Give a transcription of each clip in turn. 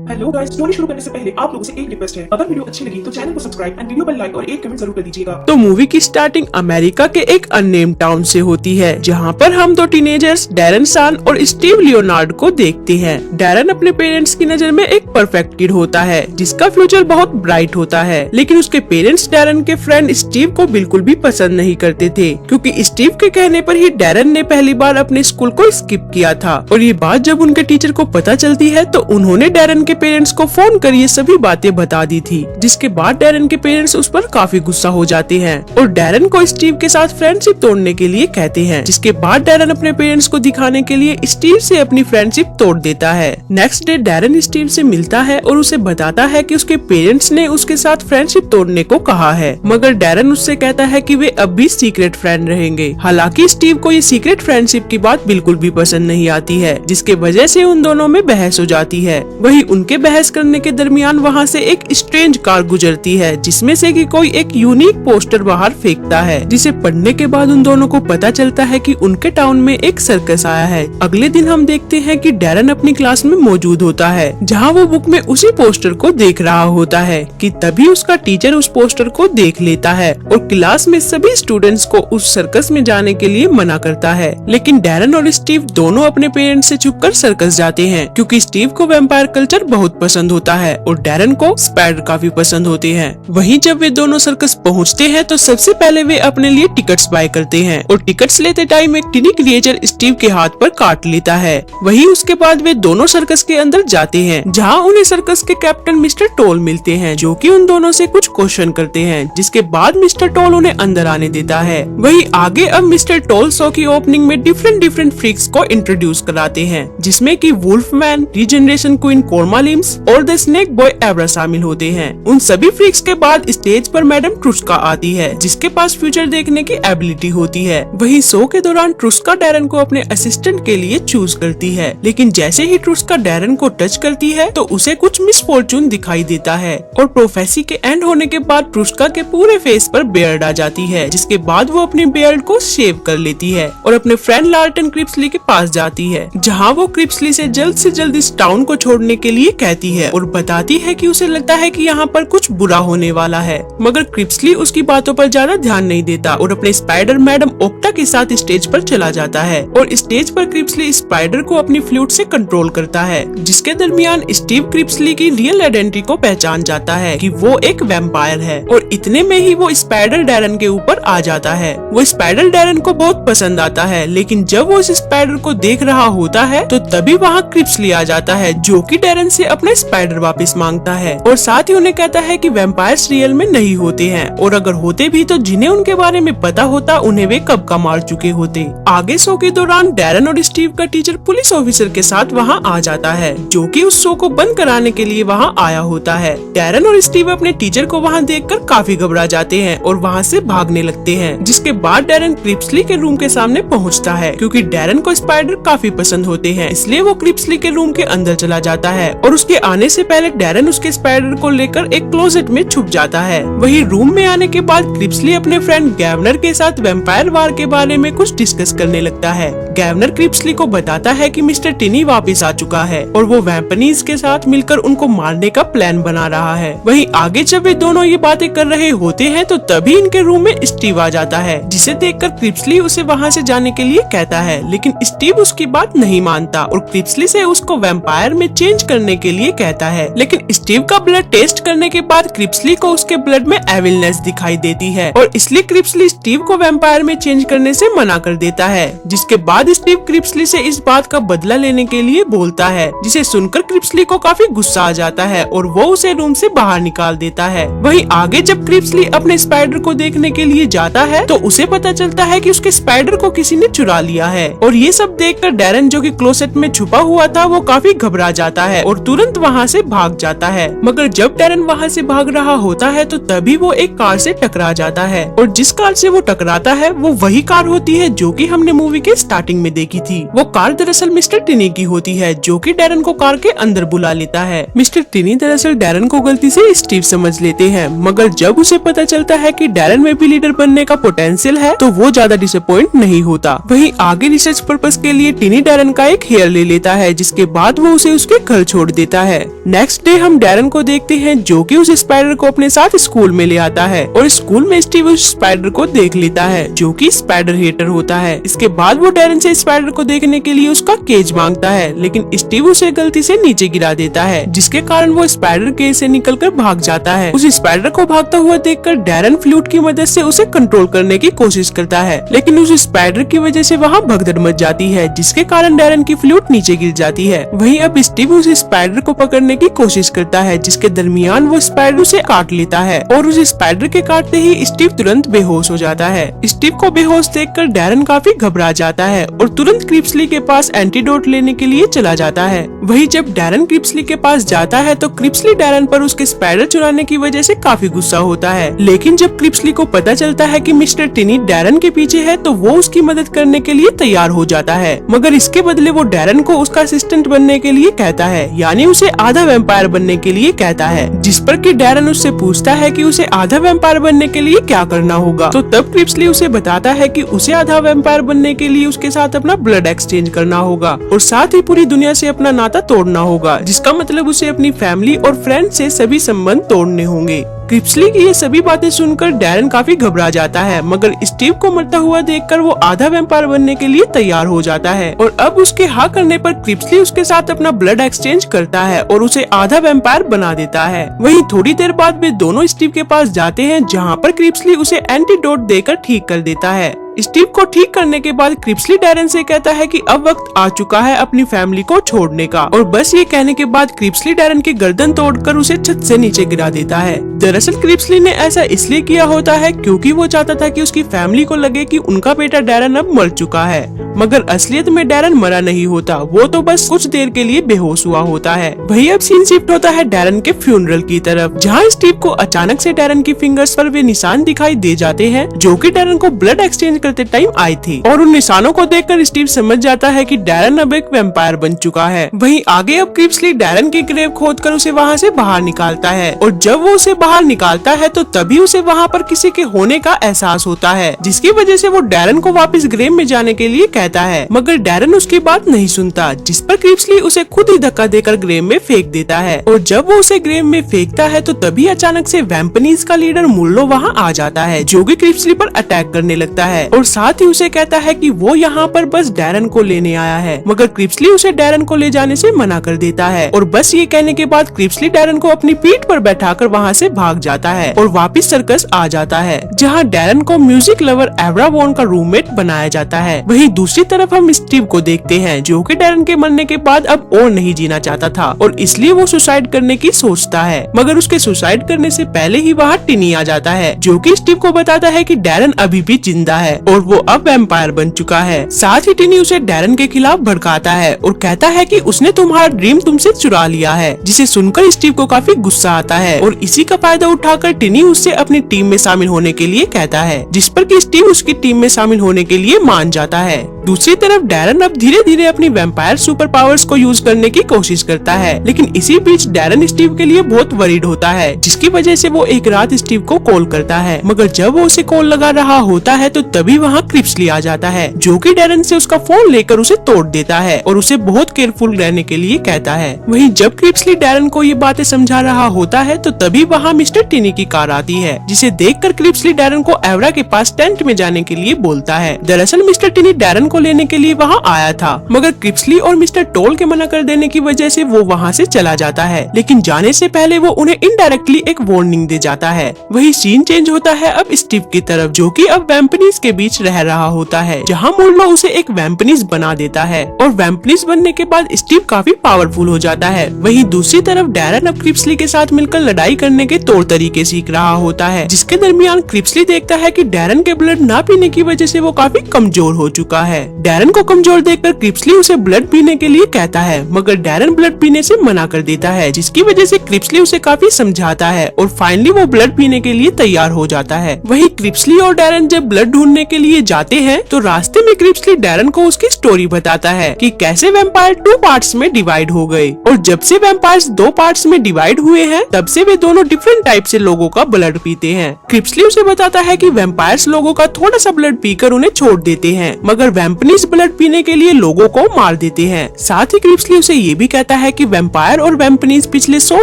Hello guys, story शुरू करने से पहले आप लोगों से एक रिक्वेस्ट है। अगर वीडियो अच्छी लगी तो चैनल को सब्सक्राइब एंड वीडियो पर लाइक और एक कमेंट जरूर कर दीजिएगा। तो मूवी की स्टार्टिंग अमेरिका के एक अननेम्ड टाउन से होती है, जहाँ पर हम दो टीनेजर्स डैरन सान और स्टीव लियोनार्ड को देखते हैं। डैरन अपने पेरेंट्स की नजर में एक परफेक्ट किड होता है जिसका फ्यूचर बहुत ब्राइट होता है, लेकिन उसके पेरेंट्स डैरन के फ्रेंड स्टीव को बिल्कुल भी पसंद नहीं करते थे, क्योंकि स्टीव के कहने पर ही डैरन ने पहली बार अपने स्कूल को स्किप किया था। और ये बात जब उनके टीचर को पता चलती है तो उन्होंने डैरन के पेरेंट्स को फोन कर ये सभी बातें बता दी थी, जिसके बाद डैरन के पेरेंट्स उस पर काफी गुस्सा हो जाते हैं और डैरन को स्टीव के साथ फ्रेंडशिप तोड़ने के लिए कहते हैं, जिसके बाद डैरन अपने पेरेंट्स को दिखाने के लिए स्टीव से अपनी फ्रेंडशिप तोड़ देता है। नेक्स्ट डे डैरन स्टीव से मिलता है और उसे बताता है कि उसके पेरेंट्स ने उसके साथ फ्रेंडशिप तोड़ने को कहा है, मगर डैरन उससे कहता है कि वे अब भी सीक्रेट फ्रेंड रहेंगे। हालांकि स्टीव को ये सीक्रेट फ्रेंडशिप की बात बिल्कुल भी पसंद नहीं आती है, जिसके वजह से उन दोनों में बहस हो जाती है। वही उनके बहस करने के दरमियान वहाँ से एक स्ट्रेंज कार गुजरती है, जिसमें से कि कोई एक यूनिक पोस्टर बाहर फेंकता है, जिसे पढ़ने के बाद उन दोनों को पता चलता है कि उनके टाउन में एक सर्कस आया है। अगले दिन हम देखते हैं कि डैरन अपनी क्लास में मौजूद होता है, जहाँ वो बुक में उसी पोस्टर को देख रहा होता है कि तभी उसका टीचर उस पोस्टर को देख लेता है और क्लास में सभी स्टूडेंट्स को उस सर्कस में जाने के लिए मना करता है। लेकिन डैरन और स्टीव दोनों अपने पेरेंट्स से छुपकर सर्कस जाते हैं, क्योंकि स्टीव को वैम्पायर कल्चर बहुत पसंद होता है और डैरन को स्पाइडर काफी पसंद होते हैं। वहीं जब वे दोनों सर्कस पहुंचते हैं तो सबसे पहले वे अपने लिए टिकट्स बाय करते हैं और टिकट्स लेते टाइम एक टिनी क्रिएचर स्टीव के हाथ पर काट लेता है। वहीं उसके बाद वे दोनों सर्कस के अंदर जाते हैं, जहां उन्हें सर्कस के कैप्टन मिस्टर टोल मिलते हैं, जो कि उन दोनों से कुछ क्वेश्चन करते हैं, जिसके बाद मिस्टर टोल उन्हें अंदर आने देता है। वहीं आगे अब मिस्टर टोल शो की ओपनिंग में डिफरेंट फ्रीक्स को इंट्रोड्यूस कराते हैं, जिसमें कि वुल्फमैन, रीजनरेशन क्वीन कोरमा लिम्स और द स्नेक बॉय एब्रा शामिल होते हैं। उन सभी फ्रीक्स के बाद स्टेज पर मैडम ट्रुस्का आती है, जिसके पास फ्यूचर देखने की एबिलिटी होती है। वही शो के दौरान ट्रुस्का डैरन को अपने असिस्टेंट के लिए चूज करती है, लेकिन जैसे ही ट्रुस्का डैरन को टच करती है तो उसे कुछ मिसफॉर्चून दिखाई देता है और प्रोफेसी के एंड होने के बाद ट्रुस्का के पूरे फेस पर बियर्ड आ जाती है, जिसके बाद वो अपनी बियर्ड को शेव कर लेती है और अपने फ्रेंड लार्टन क्रिप्सली के पास जाती है, जहाँ वो क्रिप्सली से जल्द इस टाउन को छोड़ने के लिए कहती है और बताती है कि उसे लगता है कि यहाँ पर कुछ बुरा होने वाला है। मगर क्रिप्सली उसकी बातों पर ज्यादा ध्यान नहीं देता और अपने स्पाइडर मैडम ओक्टा के साथ स्टेज पर चला जाता है और स्टेज पर क्रिप्सली स्पाइडर को अपनी फ्लूट से कंट्रोल करता है, जिसके दरमियान स्टीव क्रिप्सली की रियल आइडेंटिटी को पहचान जाता है कि वो एक वैम्पायर है और इतने में ही वो स्पाइडर डैरन के ऊपर आ जाता है। वो स्पाइडर डैरन को बहुत पसंद आता है, लेकिन जब वो इस स्पाइडर को देख रहा होता है तो तभी वहाँ क्रिप्सली आ जाता है, जो कि डैरन से अपने स्पाइडर वापस मांगता है और साथ ही उन्हें कहता है कि वैम्पायर्स रियल में नहीं होते हैं और अगर होते भी तो जिन्हें उनके बारे में पता होता उन्हें वे कब का मार चुके होते। आगे शो के दौरान डैरन और स्टीव का टीचर पुलिस ऑफिसर के साथ वहाँ आ जाता है, जो कि उस शो को बंद कराने के लिए वहाँ आया होता है। डैरन और स्टीव अपने टीचर को वहाँ देखकर काफी घबरा जाते हैं और वहाँ से भागने लगते हैं, जिसके बाद डैरन क्रिप्सली के रूम के सामने पहुँचता है, क्योंकि डैरन को स्पाइडर काफी पसंद होते हैं, इसलिए वो क्रिप्सली के रूम के अंदर चला जाता है और उसके आने से पहले डैरन उसके स्पाइडर को लेकर एक क्लोजेट में छुप जाता है। वही रूम में आने के बाद क्रिप्सली अपने फ्रेंड गैवनर के साथ वैम्पायर वार के बारे में कुछ डिस्कस करने लगता है। गैवनर क्रिप्सली को बताता है कि मिस्टर टिनी वापस आ चुका है और वो वैम्पनीज के साथ मिलकर उनको मारने का प्लान बना रहा है। वही आगे जब वे दोनों ये बातें कर रहे होते हैं तो तभी इनके रूम में स्टीव आ जाता है, जिसे देखकर क्रिप्सली उसे वहाँ से जाने के लिए कहता है, लेकिन स्टीव उसकी बात नहीं मानता और क्रिप्सली से उसको वैम्पायर में चेंज करने के लिए कहता है। लेकिन स्टीव का ब्लड टेस्ट करने के बाद क्रिप्सली को उसके ब्लड में एविलनेस दिखाई देती है और इसलिए क्रिप्सली स्टीव को वैम्पायर में चेंज करने से मना कर देता है, जिसके बाद स्टीव क्रिप्सली से इस बात का बदला लेने के लिए बोलता है, जिसे सुनकर क्रिप्सली को काफी गुस्सा आ जाता है और वो उसे रूम से बाहर निकाल देता है। वहीं आगे जब क्रिप्सली अपने स्पाइडर को देखने के लिए जाता है तो उसे पता चलता है कि उसके स्पाइडर को किसी ने चुरा लिया है और ये सब देखकर डैरन, जो कि क्लोसेट में छुपा हुआ था, वो काफी घबरा जाता है और तुरंत वहाँ से भाग जाता है। मगर जब डैरन वहाँ से भाग रहा होता है तो तभी वो एक कार से टकरा जाता है और जिस कार से वो टकराता है वो वही कार होती है जो कि हमने मूवी के स्टार्टिंग में देखी थी। वो कार दरअसल मिस्टर टिनी की होती है, जो कि डैरन को कार के अंदर बुला लेता है। मिस्टर टिनी दरअसल डैरन को गलती से स्टीव समझ लेते हैं, मगर जब उसे पता चलता है कि डैरन में भी लीडर बनने का पोटेंशियल है तो वो ज्यादा डिसअपॉइंट नहीं होता। वहीं आगे रिसर्च पर्पस के लिए टिनी डैरन का एक हेयर ले लेता है, जिसके बाद वो उसे उसके घर छोड़ तोड़ देता है। नेक्स्ट डे हम डैरन को देखते हैं जो कि उस स्पाइडर को अपने साथ स्कूल में ले आता है और स्कूल में स्टीव उस स्पाइडर को देख लेता है जो कि स्पाइडर हेटर होता है। इसके बाद वो डैरन से स्पाइडर को देखने के लिए उसका केज मांगता है, लेकिन स्टीव उसे गलती से नीचे गिरा देता है, जिसके कारण वो स्पाइडर केज से निकलकर भाग जाता है। उस स्पाइडर को भागता हुआ देखकर डैरन फ्लूट की मदद से उसे कंट्रोल करने की कोशिश करता है, लेकिन उस स्पाइडर की वजह से वहाँ भगदड़ मच जाती है, जिसके कारण डैरन की फ्लूट नीचे गिर जाती है। वहीं अब स्टीव उस स्पाइडर को पकड़ने की कोशिश करता है, जिसके दरमियान वो स्पाइडर उसे काट लेता है और उस स्पाइडर के काटते ही स्टीव तुरंत बेहोश हो जाता है। स्टीव को बेहोश देखकर डैरन काफी घबरा जाता है और तुरंत क्रिप्सली के पास एंटीडोट लेने के लिए चला जाता है। वहीं जब डैरन क्रिप्सली के पास जाता है तो क्रिप्सली डैरन पर उसके स्पाइडर चुराने की वजह से काफी गुस्सा होता है, लेकिन जब क्रिप्सली को पता चलता है कि मिस्टर टिनी डैरन के पीछे है तो वो उसकी मदद करने के लिए तैयार हो जाता है, मगर इसके बदले वो डैरन को उसका असिस्टेंट बनने के लिए कहता है, यानी उसे आधा वैम्पायर बनने के लिए कहता है, जिस पर कि डैरन उससे पूछता है कि उसे आधा वैम्पायर बनने के लिए क्या करना होगा। तो तब क्रिप्सली उसे बताता है कि उसे आधा वैम्पायर बनने के लिए उसके साथ अपना ब्लड एक्सचेंज करना होगा और साथ ही पूरी दुनिया से अपना नाता तोड़ना होगा, जिसका मतलब उसे अपनी फैमिली और फ्रेंड से सभी संबंध तोड़ने होंगे। क्रिप्सली की ये सभी बातें सुनकर डैरन काफी घबरा जाता है, मगर स्टीव को मरता हुआ देखकर वो आधा वैम्पायर बनने के लिए तैयार हो जाता है और अब उसके हाँ करने पर क्रिप्सली उसके साथ अपना ब्लड एक्सचेंज करता है और उसे आधा वैम्पायर बना देता है। वहीं थोड़ी देर बाद वे दोनों स्टीव के पास जाते हैं, जहाँ पर क्रिप्सली उसे एंटीडोट देकर ठीक कर देता है। स्टीव को ठीक करने के बाद क्रिप्सली डैरन से कहता है कि अब वक्त आ चुका है अपनी फैमिली को छोड़ने का, और बस ये कहने के बाद क्रिप्सली डैरन की गर्दन तोड़कर उसे छत से नीचे गिरा देता है। दरअसल क्रिप्सली ने ऐसा इसलिए किया होता है क्योंकि वो चाहता था कि उसकी फैमिली को लगे कि उनका बेटा डैरन अब मर चुका है, मगर असलियत में डैरन मरा नहीं होता, वो तो बस कुछ देर के लिए बेहोश हुआ होता है। वही अब सीन शिफ्ट होता है डैरन के फ्यूनरल की तरफ, जहाँ स्टीव को अचानक से डैरन की फिंगर्स पर वे निशान दिखाई दे जाते हैं जो कि डैरन को ब्लड एक्सचेंज करते टाइम आई थी, और उन निशानों को देखकर स्टीव समझ जाता है कि डैरन अब एक वैम्पायर बन चुका है। वहीं आगे अब क्रिप्सली डैरन की ग्रेव खोदकर उसे वहाँ से बाहर निकालता है, और जब वो उसे बाहर निकालता है तो तभी उसे वहाँ पर किसी के होने का एहसास होता है, जिसकी वजह से वो डैरन को वापस ग्रेव में जाने के लिए कहता है, मगर डैरन उसकी बात नहीं सुनता, जिस पर क्रिप्सली उसे खुद ही धक्का देकर ग्रेव में फेंक देता है। और जब वो उसे ग्रेव में फेंकता है तो तभी अचानक से वैम्पनीज का लीडर मुल्लो वहाँ आ जाता है, जो कि क्रिप्सली पर अटैक करने लगता है और साथ ही उसे कहता है कि वो यहाँ पर बस डैरन को लेने आया है, मगर क्रिप्सली उसे डैरन को ले जाने से मना कर देता है। और बस ये कहने के बाद क्रिप्सली डैरन को अपनी पीठ पर बैठाकर वहाँ से भाग जाता है और वापस सर्कस आ जाता है, जहाँ डैरन को म्यूजिक लवर एवरा वॉन का रूममेट बनाया जाता है। वहीं दूसरी तरफ हम स्टीव को देखते हैं, जो कि डैरन के मरने के बाद अब और नहीं जीना चाहता था और इसलिए वो सुसाइड करने की सोचता है, मगर उसके सुसाइड करने से पहले ही वहाँ टिनी आ जाता है, जो कि स्टीव को बताता है कि डैरन अभी भी जिंदा है और वो अब वैम्पायर बन चुका है। साथ ही टिनी उसे डैरन के खिलाफ भड़काता है और कहता है कि उसने तुम्हारा ड्रीम तुमसे चुरा लिया है, जिसे सुनकर स्टीव को काफी गुस्सा आता है और इसी का फायदा उठाकर टिनी उससे अपनी टीम में शामिल होने के लिए कहता है, जिस पर कि स्टीव उसकी टीम में शामिल होने के लिए मान जाता है। दूसरी तरफ डैरन अब धीरे धीरे अपनी वैम्पायर सुपर पावर्स को यूज करने की कोशिश करता है, लेकिन इसी बीच डैरन स्टीव के लिए बहुत वरीड होता है, जिसकी वजह से वो एक रात स्टीव को कॉल करता है, मगर जब वो उसे कॉल लगा रहा होता है तो तभी वहाँ क्रिप्सली आ जाता है, जो कि डैरन से उसका फोन लेकर उसे तोड़ देता है और उसे बहुत केयरफुल रहने के लिए कहता है। वहीं जब क्रिप्सली डैरन को ये बातें समझा रहा होता है तो तभी वहाँ मिस्टर टिनी की कार आती है, जिसे देखकर क्रिप्सली डैरन को एवरा के पास टेंट में जाने के लिए बोलता है। दरअसल मिस्टर टिनी डैरन को लेने के लिए वहाँ आया था, मगर क्रिप्सली और मिस्टर टोल के मना कर देने की वजह से वो वहाँ से चला जाता है, लेकिन जाने से पहले वो उन्हें इनडायरेक्टली एक वार्निंग दे जाता है। वही सीन चेंज होता है अब स्टीव की तरफ, जो कि अब वैम्पनीज के बीच रह रहा होता है, जहाँ मुल्लो उसे एक वैम्पनीज बना देता है और वैम्पनीज बनने के बाद स्टीव काफी पावरफुल हो जाता है। वहीं दूसरी तरफ डैरन अब क्रिप्सली के साथ मिलकर लड़ाई करने के तौर तरीके सीख रहा होता है, जिसके दरमियान क्रिप्सली देखता है कि डैरन के ब्लड ना पीने की वजह से वो काफी कमजोर हो चुका है। डैरन को कमजोर देखकर क्रिप्सली उसे ब्लड पीने के लिए कहता है, मगर डैरन ब्लड पीने से मना कर देता है, जिसकी वजह से क्रिप्सली उसे काफी समझाता है और फाइनली वो ब्लड पीने के लिए तैयार हो जाता है। वहीं क्रिप्सली और डैरन जब ब्लड ढूंढने के लिए जाते हैं तो रास्ते में क्रिप्सली डैरन को उसकी स्टोरी बताता है कि कैसे वैम्पायर 2 पार्ट्स में डिवाइड हो गए, और जब से वैम्पायर्स 2 पार्ट्स में डिवाइड हुए हैं तब से वे दोनों डिफरेंट टाइप से लोगों का ब्लड पीते हैं। क्रिप्सली उसे बताता है कि वैम्पायर्स लोगों का थोड़ा सा ब्लड पीकर उन्हें छोड़ देते हैं, मगर वेम्पनीज ब्लड पीने के लिए लोगों को मार देते हैं। साथ ही क्रिप्सली उसे ये भी कहता है कि वेम्पायर और वेम्पनीज पिछले 100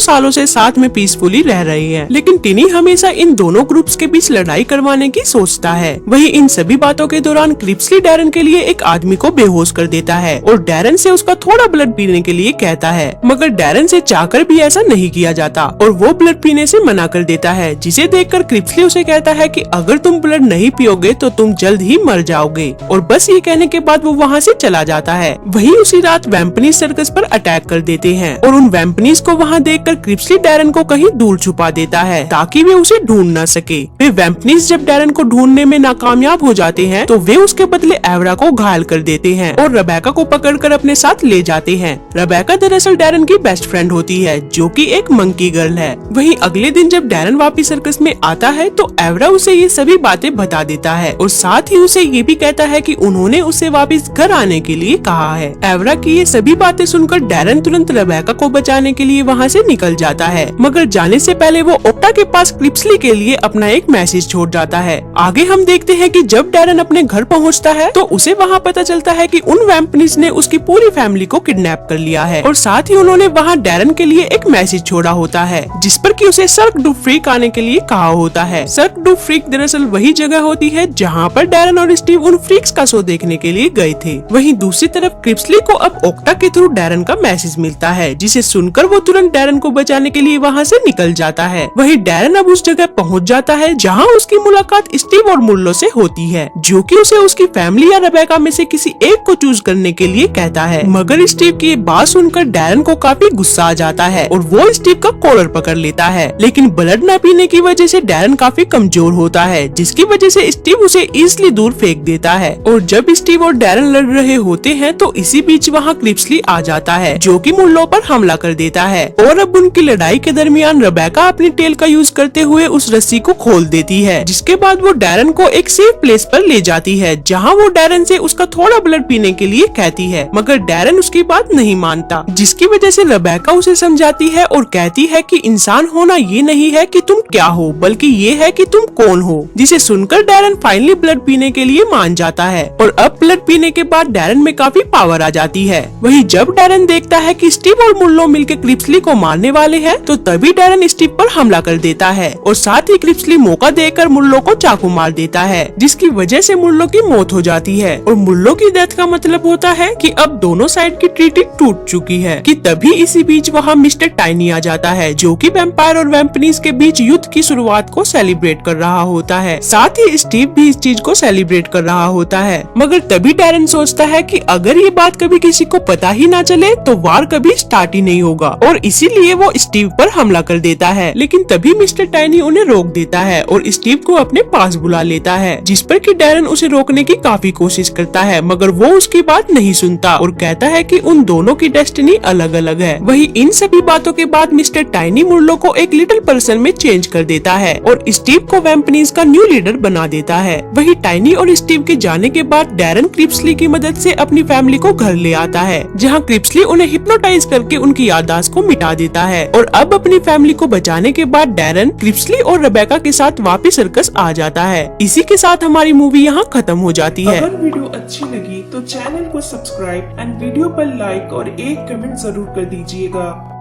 सालों से साथ में पीसफुली रह रहे हैं, लेकिन टिनी हमेशा इन दोनों ग्रुप्स के बीच लड़ाई करवाने की सोचता है। वही इन सभी बातों के दौरान क्रिप्सली डैरन के लिए एक आदमी को बेहोश कर देता है और डैरन से उसका थोड़ा ब्लड पीने के लिए कहता है, मगर डैरन से चाहकर भी ऐसा नहीं किया जाता और वो ब्लड पीने से मना कर देता है, जिसे देखकर क्रिप्सली उसे कहता है कि अगर तुम ब्लड नहीं पियोगे तो तुम जल्द ही मर जाओगे। और बस ये कहने के बाद वो वहाँ से चला जाता है। वही उसी रात वेम्पनीज सर्कस पर अटैक कर देते हैं और उन वेम्पनीज को वहाँ देखकर क्रिप्सली डैरन को कहीं दूर छुपा देता है ताकि वे उसे ढूंढ न सके। वे वेम्पनीज जब डैरन को ढूंढने में नाकामयाब हो जाते हैं तो वे उसके बदले एवरा को घायल कर देते हैं और रेबेका को पकड़कर अपने साथ ले जाते हैं। रेबेका दरअसल डैरन की बेस्ट फ्रेंड होती है जो कि एक मंकी गर्ल है। वहीं अगले दिन जब डैरन वापस सर्कस में आता है तो एवरा उसे ये सभी बातें बता देता है और साथ ही उसे ये भी कहता है कि उन्होंने उसे वापस घर आने के लिए कहा है। एवरा की ये सभी बातें सुनकर डैरन तुरंत रेबेका को बचाने के लिए वहाँ से निकल जाता है, मगर जाने से पहले वो ओक्टा के पास क्रिप्सली के लिए अपना एक मैसेज छोड़ जाता है। आगे हम देखते हैं कि जब डैरन अपने घर पहुँचता है तो उसे वहाँ पता चलता है कि उन वेम्पनीज ने उसकी पूरी फैमिली को किडनैप कर लिया है और साथ ही उन्होंने वहाँ डैरन के लिए एक मैसेज छोड़ा होता है जिस पर कि उसे सर्क डू फ्रीक आने के लिए कहा होता है। सर्क डू फ्रीक दरअसल वही जगह होती है जहाँ पर डैरन और स्टीव उन फ्रीक्स का शो देखने के लिए गए थे। वहीं दूसरी तरफ क्रिप्सली को अब ओक्टा के थ्रू डैरन का मैसेज मिलता है, जिसे सुनकर वो तुरंत डैरन को बचाने के लिए वहाँ से निकल जाता है। वहीं डैरन अब उस जगह पहुँच जाता है जहाँ उसकी मुलाकात स्टीव और मुर्लो से होती है, जो कि उसे उसकी फैमिली या रेबेका में से किसी एक को चूज करने के लिए कहता है। मगर स्टीव की ये बात सुनकर डैरन को काफी गुस्सा आ जाता है और वो स्टीव का कॉलर पकड़ लेता है, लेकिन ब्लड न पीने की वजह से डैरन काफी कमजोर होता है, जिसकी वजह से स्टीव उसे इजीली दूर फेंक देता है। और जब स्टीव और डैरन लड़ रहे होते हैं तो इसी बीच वहाँ क्रिप्सली आ जाता है, जो कि मुर्लो पर हमला कर देता है। और अब उनकी लड़ाई के दरमियान रेबेका अपनी टेल का यूज करते हुए उस रस्सी को खोल देती है, जिसके बाद वो डैरन को एक सेफ प्लेस पर ले जाती है जहाँ वो डैरन से उसका थोड़ा ब्लड पीने के लिए कहती है, मगर डैरन उसकी बात नहीं मानता, जिसकी वजह से रेबेका उसे समझाती है और कहती है कि इंसान होना ये नहीं है कि तुम क्या हो, बल्कि ये है कि तुम कौन हो। जिसे सुनकर डैरन फाइनली ब्लड पीने के लिए मान जाता है और अब ब्लड पीने के बाद डैरन में काफी पावर आ जाती है। वहीं जब डैरन देखता है कि स्टीव और मुर्लो मिलकर क्रिप्सली को मारने वाले हैं तो तभी डैरन स्टीव पर हमला कर देता है और साथ ही क्रिप्सली मौका देकर मुर्लो को चाकू मार देता है, जिसकी वजह से मुर्लो की मौत हो जाती है। और मुर्लो की डेथ का मतलब होता है कि अब दोनों साइड की ट्रीटी टूट चुकी है। कि तभी इसी बीच वहाँ मिस्टर टाइनी आ जाता है, जो कि वेम्पायर और वेम्पनीज के बीच युद्ध की शुरुआत को सेलिब्रेट कर रहा होता है। साथ ही स्टीव भी इस चीज को सेलिब्रेट कर रहा होता है, मगर तभी डैरन सोचता है कि अगर ये बात कभी किसी को पता ही ना चले तो वार कभी स्टार्ट ही नहीं होगा, और इसीलिए वो स्टीव पर हमला कर देता है। लेकिन तभी मिस्टर टाइनी उन्हें रोक देता है और स्टीव को अपने पास बुला लेता है, जिस पर कि डैरन उसे रोकने की काफी कोशिश करता है, मगर वो उसकी बात नहीं सुनता और कहता है कि उन दोनों की डेस्टिनी अलग अलग है। वही इन सभी बातों के बाद मिस्टर टाइनी मुर्लो को एक लिटिल पर्सन में चेंज कर देता है और स्टीव को वेम्पनीज का न्यू लीडर बना देता है। वही टाइनी और स्टीव के जाने के बाद डैरन क्रिप्सली की मदद से अपनी फैमिली को घर ले आता है, जहाँ क्रिप्सली उन्हें हिप्नोटाइज करके उनकी याददाश्त को मिटा देता है। और अब अपनी फैमिली को बचाने के बाद डैरन क्रिप्सली और रेबेका के साथ वापस सर्कस आ जाता है। इसी के साथ हमारी मूवी यहाँ खत्म हो जाती है। अगर वीडियो अच्छी लगी तो चैनल को सब्सक्राइब एंड वीडियो पर लाइक और एक कमेंट जरूर कर दीजिएगा।